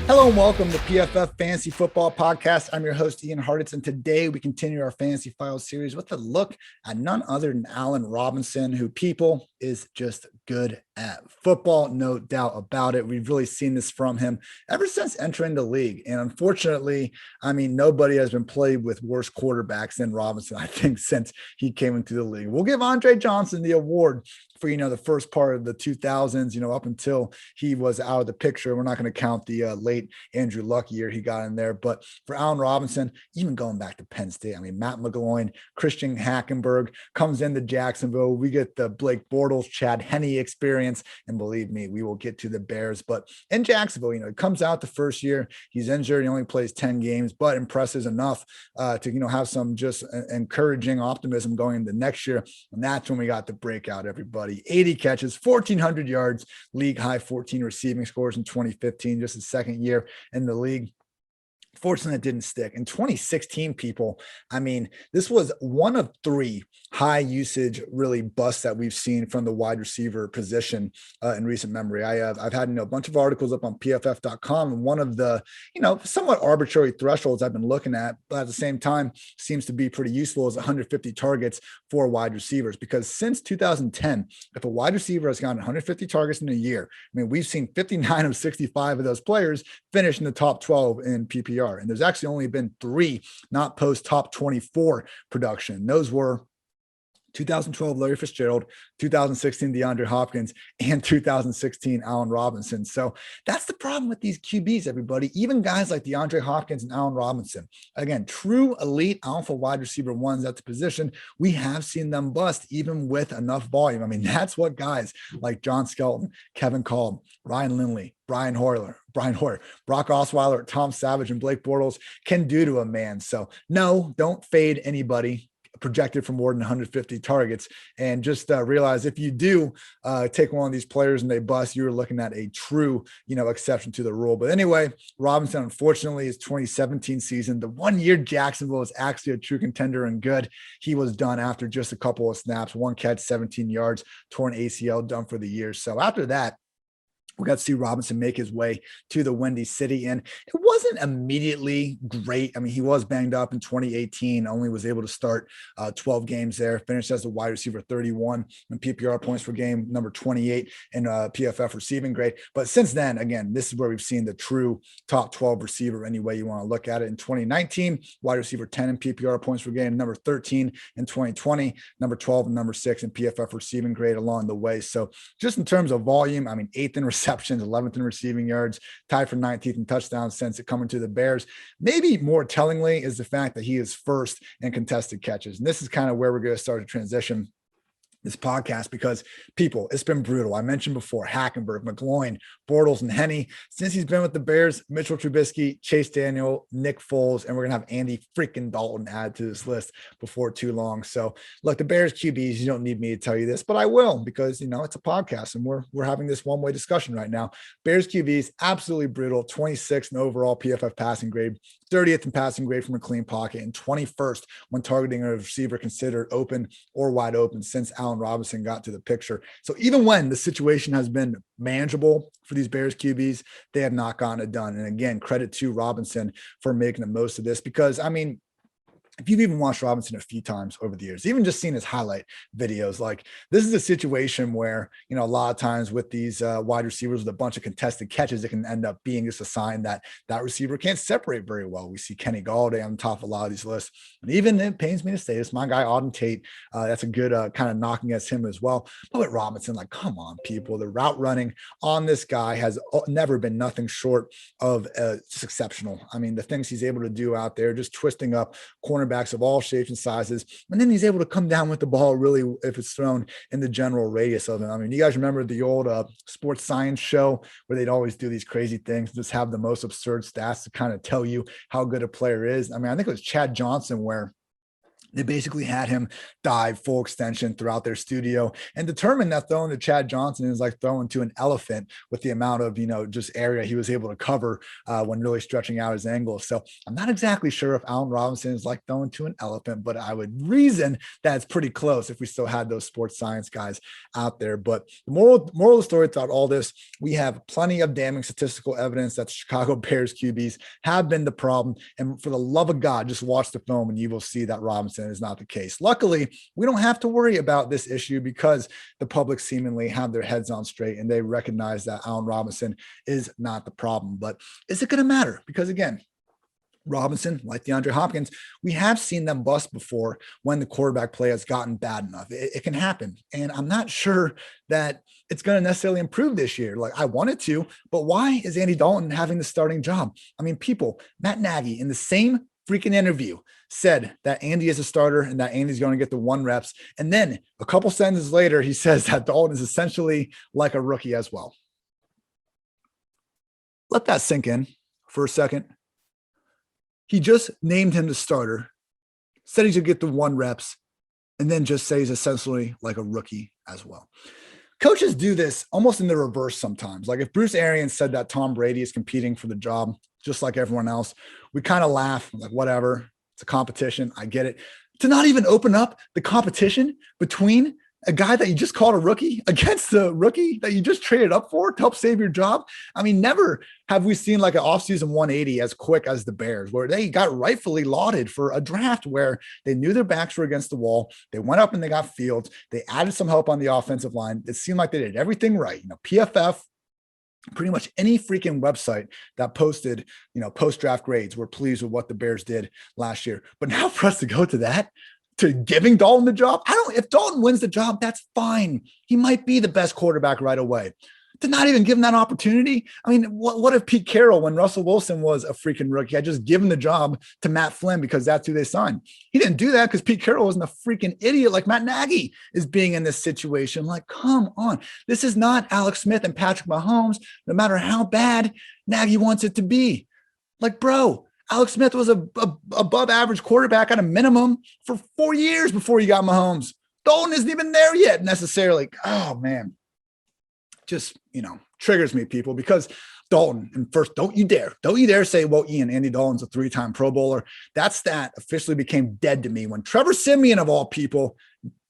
Hello and welcome to PFF Fantasy Football Podcast. I'm your host, Ian Hartitz, and today we continue our Fantasy Files series with a look at none other than Allen Robinson, who people is just good at football, no doubt about it. We've really seen this from him ever since entering the league. And unfortunately, nobody has been played with worse quarterbacks than Robinson, I think, since he came into the league. We'll give Andre Johnson the award for, the first part of the 2000s, up until he was out of the picture. We're not going to count the late Andrew Luck year he got in there. But for Allen Robinson, even going back to Penn State, Matt Nagy, Christian Hackenberg comes into Jacksonville. We get the Blake Bortles, Chad Henne experience. And believe me, we will get to the Bears. But in Jacksonville, it comes out the first year. He's injured. He only plays 10 games, but impresses enough to, have some just encouraging optimism going into next year. And that's when we got the breakout, everybody. 80 catches, 1,400 yards, league high 14 receiving scores in 2015, just his second year in the league. Fortunately, it didn't stick. In 2016, people, this was one of three high usage really busts that we've seen from the wide receiver position in recent memory. I've had a bunch of articles up on pff.com, and one of the somewhat arbitrary thresholds I've been looking at, but at the same time seems to be pretty useful, is 150 targets for wide receivers. Because since 2010, if a wide receiver has gotten 150 targets in a year, we've seen 59 of 65 of those players finish in the top 12 in PPR. And there's actually only been three not post top 24 production. Those were 2012 Larry Fitzgerald, 2016 DeAndre Hopkins, and 2016 Allen Robinson. So that's the problem with these QBs, everybody. Even guys like DeAndre Hopkins and Allen Robinson, again, true elite alpha wide receiver ones at the position, we have seen them bust even with enough volume. That's what guys like John Skelton, Kevin Kolb, Ryan Lindley, Brian Hoyer, Brock Osweiler, Tom Savage, and Blake Bortles can do to a man. So no, don't fade anybody projected for more than 150 targets. And just realize if you do take one of these players and they bust, you're looking at a true, exception to the rule. But anyway, Robinson, unfortunately, his 2017 season, the 1 year Jacksonville is actually a true contender and good. He was done after just a couple of snaps, one catch, 17 yards, torn ACL, done for the year. So after that, we got to see Robinson make his way to the Windy City, and it wasn't immediately great. He was banged up in 2018, only was able to start 12 games there, finished as the wide receiver 31 in PPR points per game, number 28 in PFF receiving grade. But since then, again, this is where we've seen the true top 12 receiver, any way you want to look at it. In 2019, wide receiver 10 in PPR points per game, number 13 in 2020, number 12 and number 6 in PFF receiving grade along the way. So just in terms of volume, 8th in receptions, 11th in receiving yards, tied for 19th in touchdowns since it coming to the Bears. Maybe more tellingly is the fact that he is first in contested catches. And this is kind of where we're going to start to transition this podcast, because people, it's been brutal. I mentioned before, Hackenberg, McGloin, Bortles, and Henne. Since he's been with the Bears, Mitchell Trubisky, Chase Daniel, Nick Foles, and we're going to have Andy freaking Dalton added to this list before too long. So look, the Bears QBs, you don't need me to tell you this, but I will, because, it's a podcast and we're having this one-way discussion right now. Bears QBs, absolutely brutal, 26th in overall PFF passing grade, 30th in passing grade from a clean pocket, and 21st when targeting a receiver considered open or wide open since Allen Robinson got to the picture. So even when the situation has been manageable for these Bears QBs, they have not gotten it done. And again, credit to Robinson for making the most of this, because if you've even watched Robinson a few times over the years, even just seen his highlight videos, like this is a situation where, a lot of times with these wide receivers with a bunch of contested catches, it can end up being just a sign that that receiver can't separate very well. We see Kenny Galladay on top of a lot of these lists. And even it pains me to say this, my guy, Auden Tate, that's a good kind of knocking against him as well. But with Robinson, like, come on, people, the route running on this guy has never been nothing short of just exceptional. The things he's able to do out there, just twisting up cornerbacks of all shapes and sizes. And then he's able to come down with the ball really if it's thrown in the general radius of it. You guys remember the old sports science show where they'd always do these crazy things, just have the most absurd stats to kind of tell you how good a player is. I think it was Chad Johnson where They basically had him dive full extension throughout their studio and determined that throwing to Chad Johnson is like throwing to an elephant with the amount of, just area he was able to cover when really stretching out his angles. So I'm not exactly sure if Allen Robinson is like throwing to an elephant, but I would reason that it's pretty close if we still had those sports science guys out there. But the moral of the story throughout all this, we have plenty of damning statistical evidence that Chicago Bears QBs have been the problem. And for the love of God, just watch the film and you will see that Robinson is not the case. Luckily, we don't have to worry about this issue because the public seemingly have their heads on straight and they recognize that Allen Robinson is not the problem. But is it going to matter? Because again, Robinson, like DeAndre Hopkins, we have seen them bust before when the quarterback play has gotten bad enough. It can happen. And I'm not sure that it's going to necessarily improve this year. Like I wanted to, but why is Andy Dalton having the starting job? I mean, Matt Nagy in the same freaking interview said that Andy is a starter and that Andy's going to get the 1 reps. And then a couple sentences later, he says that Dalton is essentially like a rookie as well. Let that sink in for a second. He just named him the starter, said he's going to get the 1 reps, and then just say he's essentially like a rookie as well. Coaches do this almost in the reverse sometimes. Like if Bruce Arians said that Tom Brady is competing for the job, just like everyone else, we kind of laugh, like, whatever, it's a competition. I get it. To not even open up the competition between a guy that you just called a rookie against the rookie that you just traded up for to help save your job. I mean, never have we seen like an offseason 180 as quick as the Bears, where they got rightfully lauded for a draft where they knew their backs were against the wall. They went up and they got Fields. They added some help on the offensive line. It seemed like they did everything right. PFF, pretty much any freaking website that posted, post-draft grades were pleased with what the Bears did last year. But now for us to go to giving Dalton the job, if Dalton wins the job, that's fine. He might be the best quarterback right away. To not even give him that opportunity. I mean, what if Pete Carroll, when Russell Wilson was a freaking rookie, had just given the job to Matt Flynn because that's who they signed? He didn't do that because Pete Carroll wasn't a freaking idiot like Matt Nagy is being in this situation. Like, come on. This is not Alex Smith and Patrick Mahomes, no matter how bad Nagy wants it to be. Like, bro, Alex Smith was a above average quarterback at a minimum for 4 years before he got Mahomes. Dalton isn't even there yet necessarily. Oh, man. Just, triggers me, people, because Dalton, and first, don't you dare say, well, Andy Dalton's a 3-time Pro Bowler. That stat officially became dead to me when Trevor Siemian, of all people,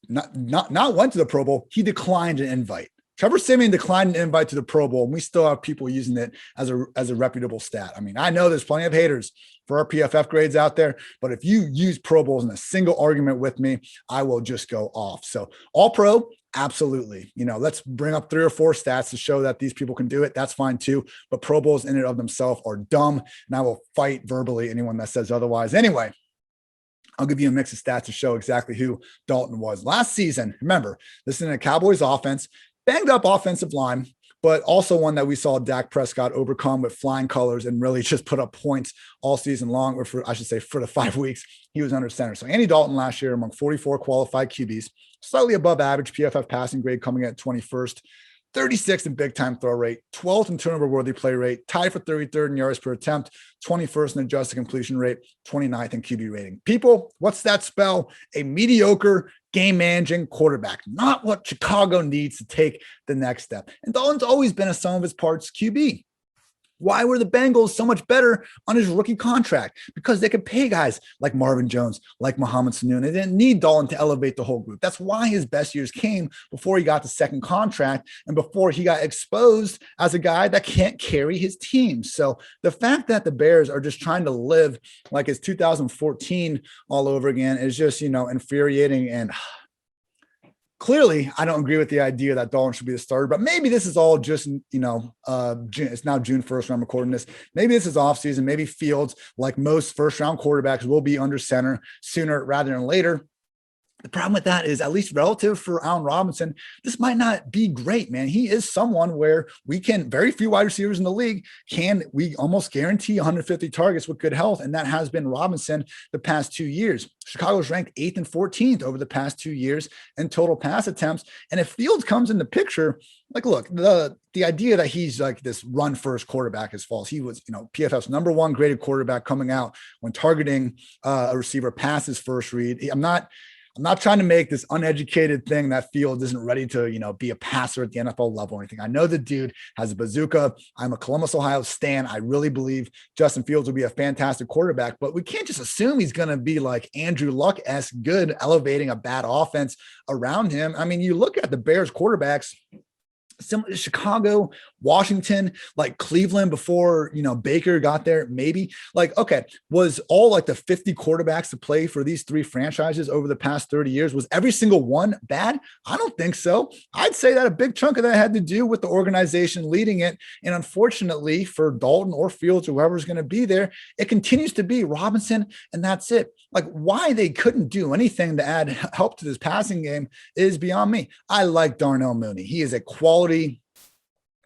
not went to the Pro Bowl. He declined an invite. Trevor Siemian declined an invite to the Pro Bowl, and we still have people using it as a reputable stat. I mean, I know there's plenty of haters for our PFF grades out there, but if you use Pro Bowls in a single argument with me, I will just go off. So all pro, absolutely. Let's bring up 3 or 4 stats to show that these people can do it. That's fine too. But Pro Bowls in and of themselves are dumb, and I will fight verbally anyone that says otherwise. Anyway, I'll give you a mix of stats to show exactly who Dalton was. Last season, remember, this is in a Cowboys offense, banged up offensive line, but also one that we saw Dak Prescott overcome with flying colors and really just put up points all season long, or for the 5 weeks he was under center. So Andy Dalton last year among 44 qualified QBs, slightly above average PFF passing grade, coming at 21st, 36th in big time throw rate, 12th in turnover worthy play rate, tied for 33rd in yards per attempt, 21st in adjusted completion rate, 29th in QB rating. People, what's that spell? A mediocre game managing quarterback, not what Chicago needs to take the next step. And Dalton's always been a sum of his parts QB. Why were the Bengals so much better on his rookie contract? Because they could pay guys like Marvin Jones, like Mohamed Sanu. They didn't need Dalton to elevate the whole group. That's why his best years came before he got the second contract and before he got exposed as a guy that can't carry his team. So the fact that the Bears are just trying to live like it's 2014 all over again is just, infuriating. And clearly, I don't agree with the idea that Dalton should be the starter, but maybe this is all just, June. It's now June 1st when I'm recording this. Maybe this is offseason. Maybe Fields, like most first-round quarterbacks, will be under center sooner rather than later. The problem with that is, at least relative for Allen Robinson, this might not be great, man. He is someone where very few wide receivers in the league we almost guarantee 150 targets with good health. And that has been Robinson the past 2 years. Chicago's ranked 8th and 14th over the past 2 years in total pass attempts. And if Fields comes in the picture, like, look, the idea that he's like this run first quarterback is false. He was, PFF's number one graded quarterback coming out when targeting a receiver passes first read. I'm not trying to make this uneducated thing that Fields isn't ready to, be a passer at the NFL level or anything. I know the dude has a bazooka. I'm a Columbus, Ohio stan. I really believe Justin Fields will be a fantastic quarterback, but we can't just assume he's going to be like Andrew Luck-esque good, elevating a bad offense around him. I mean, you look at the Bears quarterbacks, similar to Chicago, Washington, like Cleveland before, Baker got there, maybe. Like, okay, was all like the 50 quarterbacks to play for these three franchises over the past 30 years, was every single one bad? I don't think so. I'd say that a big chunk of that had to do with the organization leading it. And unfortunately for Dalton or Fields, whoever's going to be there, it continues to be Robinson, and that's it. Like, why they couldn't do anything to add help to this passing game is beyond me. I like Darnell Mooney. He is a quality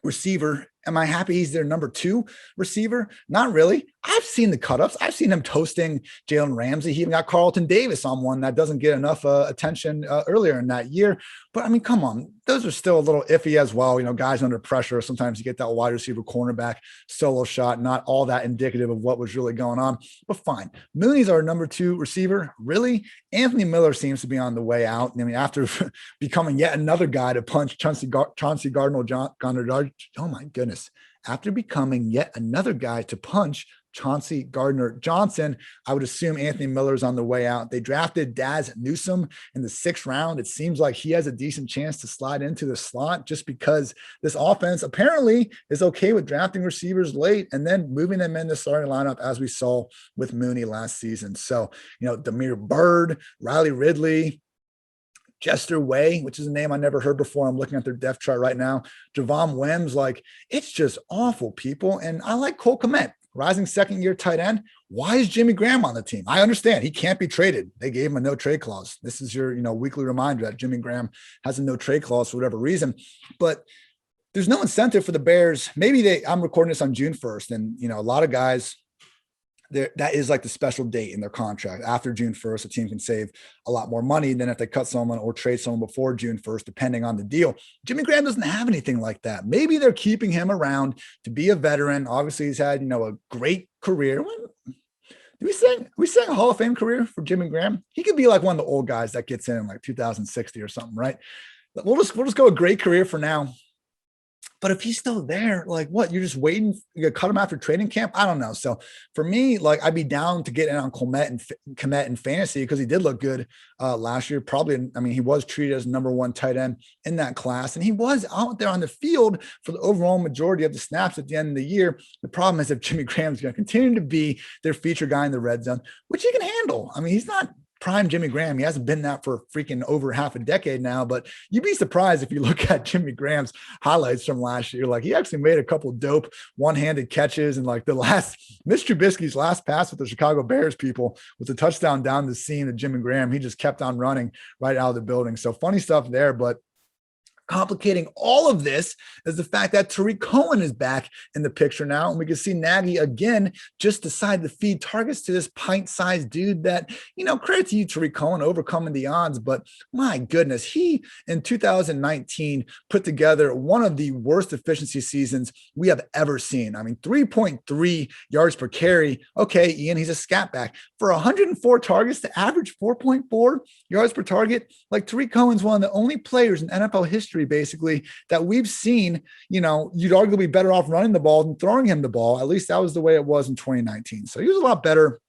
receiver. Am I happy he's their number 2 receiver? Not really. I've seen the cut-ups. I've seen him toasting Jalen Ramsey. He even got Carlton Davis on one that doesn't get enough attention earlier in that year. But, I mean, come on. Those are still a little iffy as well. Guys under pressure. Sometimes you get that wide receiver cornerback solo shot. Not all that indicative of what was really going on. But fine. Mooney's our number 2 receiver. Really? Anthony Miller seems to be on the way out. I mean, after becoming yet another guy to punch Chauncey Gardner, oh my goodness. After becoming yet another guy to punch Chauncey Gardner-Johnson, I would assume Anthony Miller's on the way out. They drafted Daz Newsome in the 6th round. It seems like he has a decent chance to slide into the slot just because this offense apparently is okay with drafting receivers late and then moving them in the starting lineup, as we saw with Mooney last season. So, Damiere Byrd, Riley Ridley, Jester Way, which is a name I never heard before. I'm looking at their depth chart right now. Javon Wims, like, it's just awful, people. And I like Cole Kmet, rising second-year tight end. Why is Jimmy Graham on the team? I understand he can't be traded. They gave him a no-trade clause. This is your, weekly reminder that Jimmy Graham has a no-trade clause for whatever reason. But there's no incentive for the Bears. I'm recording this on June 1st, and, a lot of guys, that is like the special date in their contract. After June 1st, a team can save a lot more money than if they cut someone or trade someone before June 1st, depending on the deal. Jimmy Graham doesn't have anything like that. Maybe they're keeping him around to be a veteran. Obviously, he's had, a great career. We sang a Hall of Fame career for Jimmy Graham. He could be like one of the old guys that gets in like 2060 or something, right? We'll just go a great career for now. But if he's still there, like, what? You're just waiting? You gonna cut him after training camp? I don't know. So for me, like, I'd be down to get in on Kmet in fantasy because he did look good last year. Probably, I mean, he was treated as number 1 tight end in that class, and he was out there on the field for the overall majority of the snaps at the end of the year. The problem is if Jimmy Graham's going to continue to be their feature guy in the red zone, which he can handle. I mean, he's not prime Jimmy Graham. He hasn't been that for freaking over half a decade now, but you'd be surprised if you look at Jimmy Graham's highlights from last year. Like, he actually made a couple dope one-handed catches, and like Mitch Trubisky's last pass with the Chicago Bears people was a touchdown down the seam to Jimmy Graham. He just kept on running right out of the building. So funny stuff there, but complicating all of this is the fact that Tariq Cohen is back in the picture now. And we can see Nagy again just decide to feed targets to this pint-sized dude that, credit to you, Tariq Cohen, overcoming the odds. But my goodness, he in 2019 put together one of the worst efficiency seasons we have ever seen. I mean, 3.3 yards per carry. Okay, Ian, he's a scat back. For 104 targets to average 4.4 yards per target, like, Tariq Cohen's one of the only players in NFL history, basically, that we've seen, you'd arguably be better off running the ball than throwing him the ball. At least that was the way it was in 2019. So he was a lot better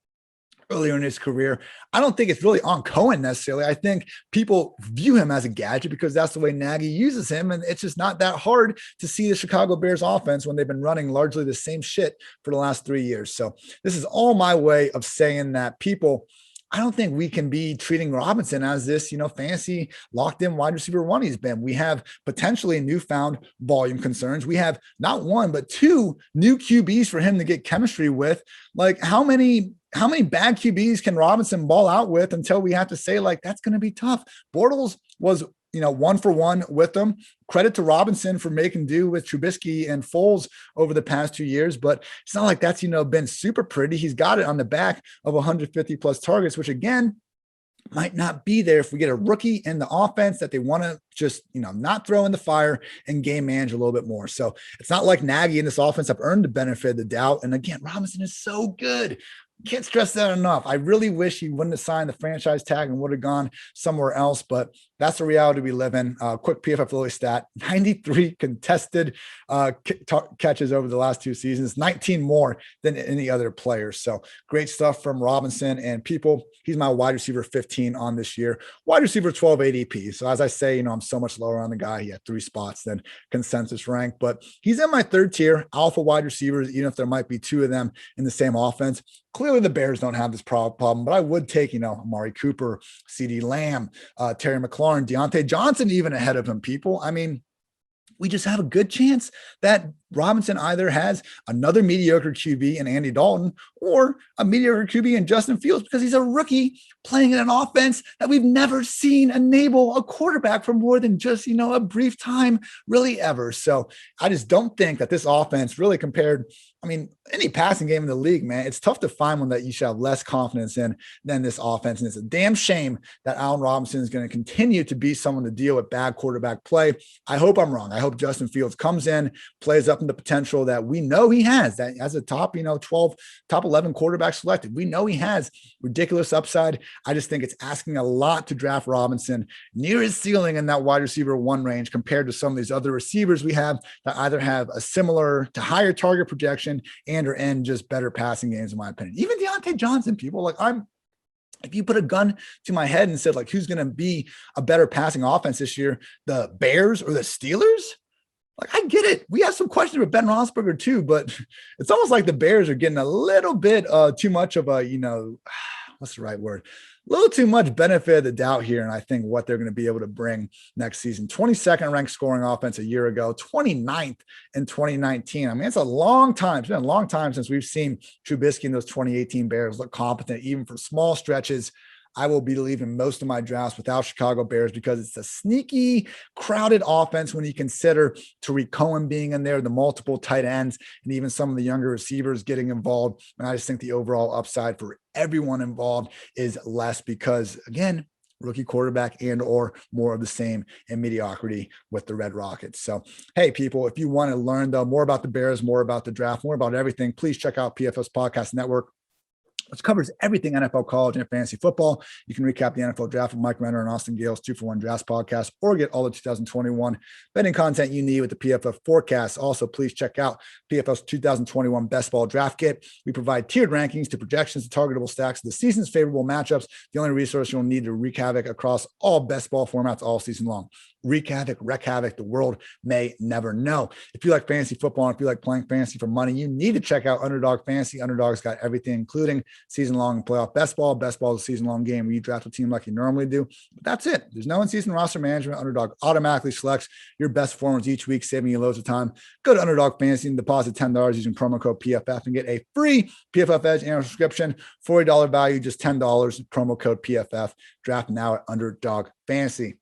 earlier in his career. I don't think it's really on Cohen necessarily. I think people view him as a gadget because that's the way Nagy uses him. And it's just not that hard to see the Chicago Bears offense when they've been running largely the same shit for the last 3 years. So this is all my way of saying that I don't think we can be treating Robinson as this, fancy locked in wide receiver 1 he's been. We have potentially newfound volume concerns. We have not 1, but 2 new QBs for him to get chemistry with. Like, how many how many bad QBs can Robinson ball out with until we have to say, like, that's going to be tough? Bortles was, 1-for-1 with them. Credit to Robinson for making do with Trubisky and Foles over the past 2 years, but it's not like that's, been super pretty. He's got it on the back of 150 plus targets, which again, might not be there if we get a rookie in the offense that they want to just, not throw in the fire and game manage a little bit more. So it's not like Nagy and this offense have earned the benefit of the doubt. And again, Robinson is so good. Can't stress that enough. I really wish he wouldn't have signed the franchise tag and would have gone somewhere else, but that's the reality we live in. Quick PFF Lily stat, 93 contested catches over the last 2 seasons, 19 more than any other player. So great stuff from Robinson, and people, he's my wide receiver 15 on this year, wide receiver 12 ADP. So as I say, I'm so much lower on the guy. He had 3 spots than consensus rank, but he's in my 3rd tier alpha wide receivers, even if there might be 2 of them in the same offense. Clearly the Bears don't have this problem, but I would take, Amari Cooper, CeeDee Lamb, Terry McLaurin, Deontay Johnson, even ahead of him, people. I mean, we just have a good chance that Robinson either has another mediocre QB in Andy Dalton or a mediocre QB in Justin Fields, because he's a rookie playing in an offense that we've never seen enable a quarterback for more than just, a brief time, really ever. So I just don't think that this offense really compared, any passing game in the league, man, it's tough to find one that you should have less confidence in than this offense. And it's a damn shame that Allen Robinson is going to continue to be someone to deal with bad quarterback play. I hope I'm wrong. I hope Justin Fields comes in, plays up in the potential that we know he has, that as a top, 12, top 11 quarterback selected. We know he has ridiculous upside. I just think it's asking a lot to draft Robinson near his ceiling in that wide receiver 1 range compared to some of these other receivers we have that either have a similar to higher target projection and or end just better passing games, in my opinion. Even Deontay Johnson, people, if you put a gun to my head and said, like, who's going to be a better passing offense this year, the Bears or the Steelers? Like, I get it. We have some questions with Ben Roethlisberger too, but it's almost like the Bears are getting a little bit too much of a, what's the right word? A little too much benefit of the doubt here. And I think what they're going to be able to bring next season, 22nd ranked scoring offense a year ago, 29th in 2019. It's a long time. It's been a long time since we've seen Trubisky and those 2018 Bears look competent, even for small stretches. I will be leaving most of my drafts without Chicago Bears because it's a sneaky, crowded offense when you consider Tariq Cohen being in there, the multiple tight ends, and even some of the younger receivers getting involved. And I just think the overall upside for everyone involved is less because, again, rookie quarterback and or more of the same and mediocrity with the Red Rockets. So, hey, people, if you want to learn, though, more about the Bears, more about the draft, more about everything, please check out PFF's Podcast Network, which covers everything NFL, college, and fantasy football. You can recap the NFL draft with Mike Renner and Austin Gale's 2-for-1 Drafts podcast, or get all the 2021 betting content you need with the PFF forecast. Also, please check out PFF's 2021 Best Ball Draft Kit. We provide tiered rankings to projections to targetable stacks of the season's favorable matchups. The only resource you'll need to wreak havoc across all best ball formats all season long. Wreak havoc, wreck havoc, the world may never know. If you like fantasy football, and if you like playing fantasy for money, you need to check out Underdog Fantasy. Underdog's got everything, including season-long playoff best ball. Best ball is a season-long game where you draft a team like you normally do. But that's it. There's no in-season roster management. Underdog automatically selects your best performers each week, saving you loads of time. Go to Underdog Fantasy and deposit $10 using promo code PFF and get a free PFF Edge annual subscription. $40 value, just $10. Promo code PFF. Draft now at Underdog Fantasy.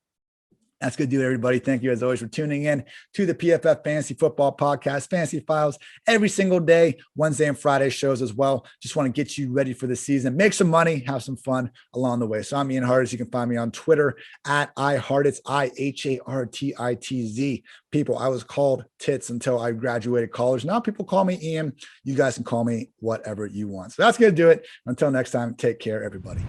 That's good to do, everybody. Thank you, as always, for tuning in to the PFF Fantasy Football Podcast, Fantasy Files, every single day, Wednesday and Friday shows as well. Just want to get you ready for the season, make some money, have some fun along the way. So I'm Ian Hartitz. You can find me on Twitter at iHartitz, IHARTITZ. People, I was called Tits until I graduated college. Now people call me Ian. You guys can call me whatever you want. So that's going to do it. Until next time, take care, everybody.